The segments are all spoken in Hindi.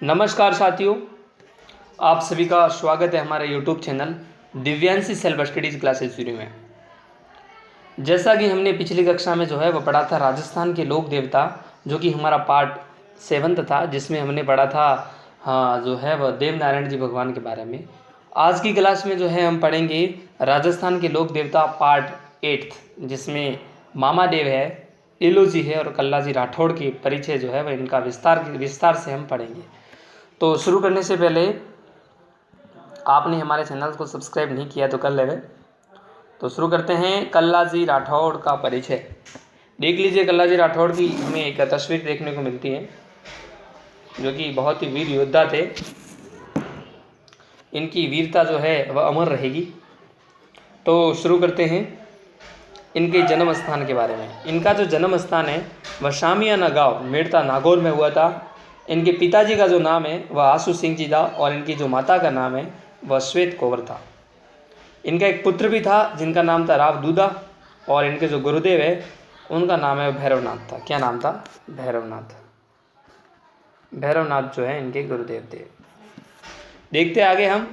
नमस्कार साथियों, आप सभी का स्वागत है हमारे YouTube channel Divyanshi self studies classes series में। जैसा कि हमने पिछली कक्षा में जो है वो पढ़ा था राजस्थान के लोक देवता, जो कि हमारा पार्ट 7 था, जिसमें हमने पढ़ा था जो है वह देवनारायण जी भगवान के बारे में। आज की क्लास में जो है हम पढ़ेंगे राजस्थान के लोक देवता पार्ट 8, जिसमें मामा देव है, एलोजी है और कल्लाजी राठौड़ की परिचय जो है वह इनका विस्तार से हम पढ़ेंगे। तो शुरू करने से पहले आपने हमारे चैनल को सब्सक्राइब नहीं किया तो कर लेवे। तो शुरू करते हैं। कल्लाजी राठौड़ का परिचय देख लीजिए। कल्लाजी राठौड़ की हमें एक तस्वीर देखने को मिलती है, जो कि बहुत ही वीर योद्धा थे। इनकी वीरता जो है वह अमर रहेगी। तो शुरू करते हैं इनके जन्म स्थान के बारे में। इनका जो जन्म स्थान है वह शामियाना गांव मेड़ता नागौर में हुआ था। इनके पिताजी का जो नाम है वह आसू सिंह जी था और इनकी जो माता का नाम है वह श्वेत कौवर था। इनका एक पुत्र भी था जिनका नाम था राव दूधा, और इनके जो गुरुदेव है उनका नाम है भैरवनाथ था। क्या नाम था? भैरवनाथ। भैरवनाथ जो है इनके गुरुदेव थे। देखते आगे हम।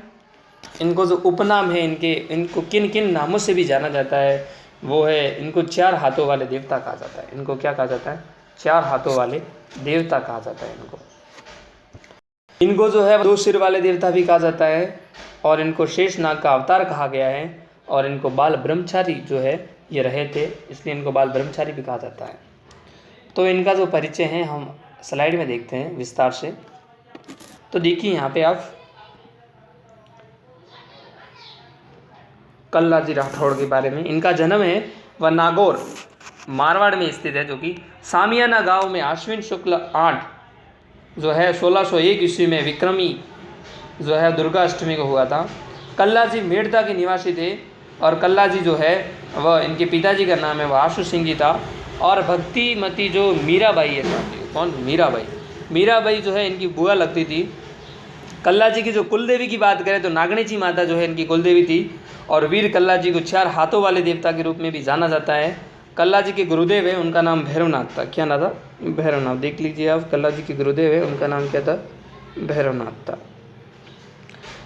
इनको जो उपनाम है इनको किन किन नामों से भी जाना जाता है वो है, इनको 4 हाथों वाले देवता कहा जाता है। इनको क्या कहा जाता है? 4 हाथों वाले देवता कहा जाता है इनको जो है 2 सिर वाले देवता भी कहा जाता है, और इनको शेषनाग का अवतार कहा गया है। और इनको बाल ब्रह्मचारी जो है ये रहे थे, इसलिए इनको बाल ब्रह्मचारी भी कहा जाता है। तो इनका जो परिचय है हम स्लाइड में देखते हैं विस्तार से। तो देखिए यहाँ पे आप कल्लाजी राठौड़ के बारे में। इनका जन्म है वह नागौर मारवाड़ में स्थित है, जो कि सामियाना गांव में आश्विन शुक्ल 8 जो है 1601 ईस्वी में विक्रमी जो है दुर्गा अष्टमी को हुआ था। कल्लाजी मेड़ता के निवासी थे, और कल्लाजी जो है वह इनके पिताजी का नाम है वह आशु सिंह जी था। और भक्तिमती जो मीराबाई है, कौन? मीराबाई। मीराबाई जो है इनकी बुआ लगती थी। कल्लाजी की जो कुलदेवी की बात करें तो नागणेची माता जो है इनकी कुलदेवी थी, और वीर कल्लाजी को 4 हाथों वाले देवता के रूप में भी जाना जाता है। कल्लाजी के गुरुदेव है, उनका नाम भैरवनाथ था। क्या नाम था? भैरवनाथ। देख लीजिए आप, कल्लाजी के गुरुदेव है, उनका नाम क्या था? भैरवनाथ था।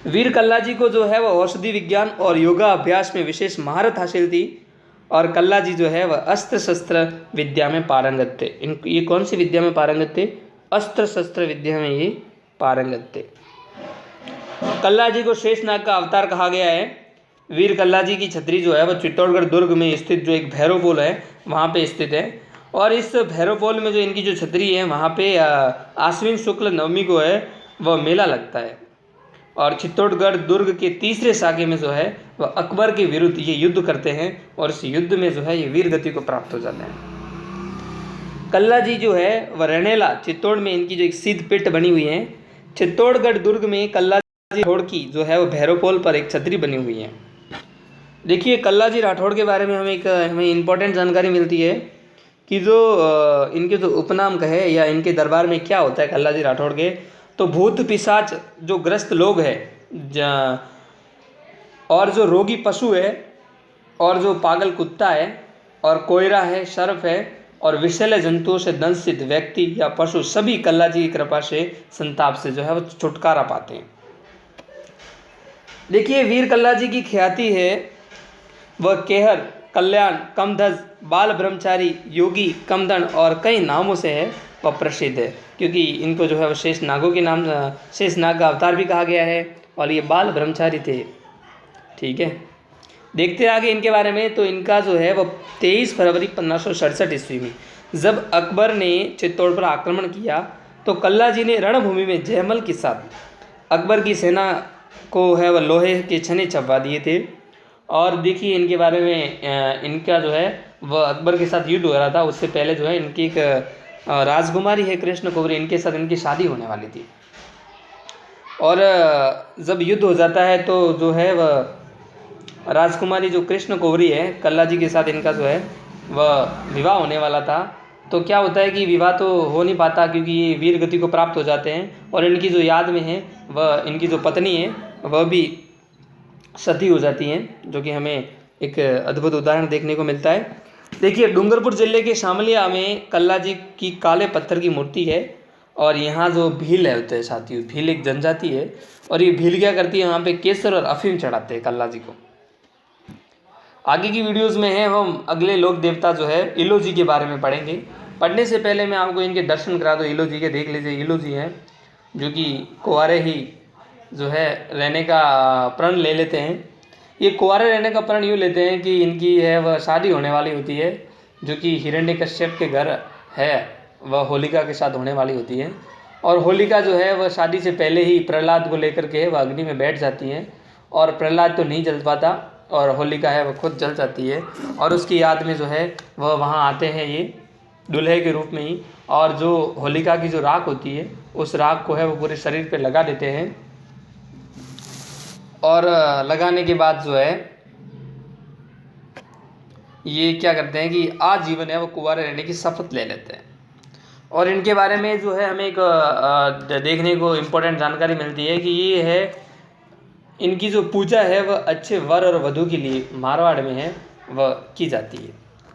वीर कल्लाजी को जो है वह औषधि विज्ञान और योगा अभ्यास में विशेष महारत हासिल थी, और कल्लाजी जो है वह अस्त्र शस्त्र विद्या में पारंगत थे। ये कौन सी विद्या में पारंगत थे? अस्त्र शस्त्र विद्या में ये पारंगत थे। कल्लाजी को शेषनाग का अवतार कहा गया है। वीर कल्लाजी की छतरी जो है वह चित्तौड़गढ़ दुर्ग में स्थित जो एक भैरवपोल है वहाँ पे स्थित है, और इस भैरवपोल में जो इनकी जो छतरी है वहाँ पे आश्विन शुक्ल नवमी को है वह मेला लगता है। और चित्तौड़गढ़ दुर्ग के तीसरे साके में जो है वह अकबर के विरुद्ध ये युद्ध करते हैं, और इस युद्ध में जो है ये वीर गति को प्राप्त हो जाते हैं। कल्लाजी जो है वह रनेला चित्तौड़ में इनकी जो एक सिद्ध पिट बनी हुई है। चित्तौड़गढ़ दुर्ग में कल्लाजी राठौड़ की जो है वह भैरवपोल पर एक छतरी बनी हुई है। देखिए, कल्लाजी राठौड़ के बारे में हमें इम्पोर्टेंट जानकारी मिलती है कि जो इनके जो उपनाम कहे या इनके दरबार में क्या होता है कल्लाजी राठौड़ के, तो भूत पिशाच जो ग्रस्त लोग हैं, और जो रोगी पशु है, और जो पागल कुत्ता है, और कोयरा है, सर्प है, और विषैले जंतुओं से दंशित व्यक्ति या पशु सभी कल्लाजी की कृपा से संताप से जो है वो छुटकारा पाते हैं। देखिए, वीर कल्लाजी की ख्याति है वह केहर, कल्याण, कमधज, बाल ब्रह्मचारी, योगी, कमदन और कई नामों से है वह प्रसिद्ध है, क्योंकि इनको जो है वह शेष नागों के नाम, शेष नाग का अवतार भी कहा गया है, और ये बाल ब्रह्मचारी थे। ठीक है, देखते आगे इनके बारे में। तो इनका जो है वह 23 फरवरी 1567 ईस्वी में जब अकबर ने चित्तौड़ पर आक्रमण किया, तो कल्लाजी ने रणभूमि में जयमल के साथ अकबर की सेना को है वह लोहे के छने चबवा दिए थे। और देखिए इनके बारे में, इनका जो है वह अकबर के साथ युद्ध हो रहा था, उससे पहले जो है इनकी एक राजकुमारी है कृष्ण कौरी, इनके साथ इनकी शादी होने वाली थी। और जब युद्ध हो जाता है तो जो है वह राजकुमारी जो कृष्ण कौरी है, कल्लाजी के साथ इनका जो है वह विवाह होने वाला था। तो क्या होता है कि विवाह तो हो नहीं पाता, क्योंकि ये वीर गति को प्राप्त हो जाते हैं, और इनकी जो याद में है वह इनकी जो पत्नी है वह भी सती हो जाती हैं, जो कि हमें एक अद्भुत उदाहरण देखने को मिलता है। देखिए, डूंगरपुर जिले के शामलिया में कल्लाजी की काले पत्थर की मूर्ति है, और यहाँ जो भील है होते हैं साथियों, भील एक जनजाति है, और ये भील क्या करती है, यहाँ पे केसर और अफीम चढ़ाते हैं कल्ला जी को। आगे की वीडियोस में है हम अगले लोक देवता जो है इलो जी के बारे में पढ़ेंगे। पढ़ने से पहले मैं आपको इनके दर्शन करा दूँ इलो जी के। देख लीजिए, इलो जी हैं जो कि कुंवारे ही जो है रहने का प्रण ले लेते हैं। ये कुंवारे रहने का प्रण यूँ लेते हैं कि इनकी है वह शादी होने वाली होती है, जो कि हिरण्यकश्यप के घर है वह होलिका के साथ होने वाली होती है। और होलिका जो है वह शादी से पहले ही प्रहलाद को लेकर के वह अग्नि में बैठ जाती है, और प्रहलाद तो नहीं जल पाता और होलिका है वह खुद जल जाती है। और उसकी याद में जो है वह वहाँ आते हैं ये दूल्हे के रूप में ही, और जो होलिका की जो राख होती है उस राख को है वो पूरे शरीर पे लगा देते हैं। और लगाने के बाद जो है ये क्या करते हैं कि आजीवन है वो कुंवारे रहने की शपथ ले लेते हैं। और इनके बारे में जो है हमें एक देखने को इम्पोर्टेंट जानकारी मिलती है कि ये है इनकी जो पूजा है वह अच्छे वर और वधू के लिए मारवाड़ में है वह की जाती है।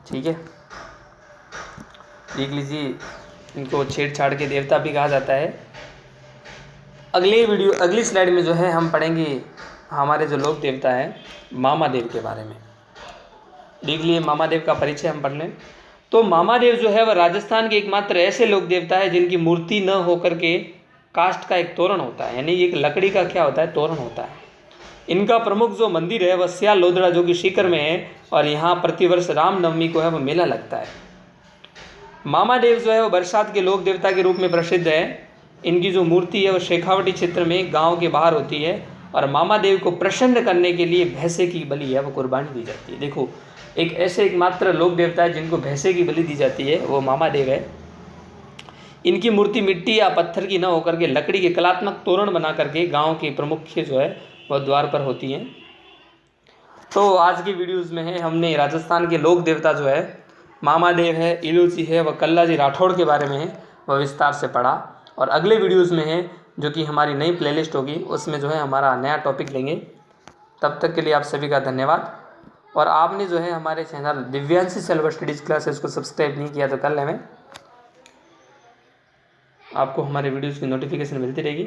ठीक है, देख लीजिए, इनको छेड़छाड़ के देवता भी कहा जाता है। अगली स्लाइड में जो है हम पढ़ेंगे हमारे जो लोक देवता है मामादेव के बारे में। देख लिए मामादेव का परिचय हम पढ़ लें। तो मामादेव जो है वह राजस्थान के एकमात्र ऐसे लोक देवता है जिनकी मूर्ति न होकर के काष्ठ का एक तोरण होता है, यानी एक लकड़ी का क्या होता है, तोरण होता है। इनका प्रमुख जो मंदिर है वह सियाल लोधड़ा जो कि सीकर में है, और यहाँ प्रतिवर्ष रामनवमी को है वह मेला लगता है। मामादेव जो है वो बरसात के लोक देवता के रूप में प्रसिद्ध है। इनकी जो मूर्ति है वो शेखावटी क्षेत्र में गांव के बाहर होती है, और मामादेव को प्रसन्न करने के लिए भैंसे की बलि है वो कुर्बानी दी जाती है। देखो, एक ऐसे एकमात्र लोक देवता है जिनको भैंसे की बलि दी जाती है, वो मामादेव है। इनकी मूर्ति मिट्टी या पत्थर की न होकर के लकड़ी के कलात्मक तोरण बना करके गांव के प्रमुख जो है वह द्वार पर होती हैं। तो आज की वीडियोज़ में है हमने राजस्थान के लोक देवता जो है मामादेव है, इलोची है, वह कल्ला जी राठौड़ के बारे में है वह विस्तार से पढ़ा। और अगले वीडियोज़ में है जो कि हमारी नई प्लेलिस्ट होगी उसमें जो है हमारा नया टॉपिक लेंगे। तब तक के लिए आप सभी का धन्यवाद। और आपने जो है हमारे channel Divyanshi silver studies classes को सब्सक्राइब नहीं किया तो कर लें, आपको हमारे वीडियोज़ की नोटिफिकेशन मिलती रहेगी।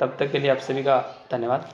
तब तक के लिए आप सभी का धन्यवाद।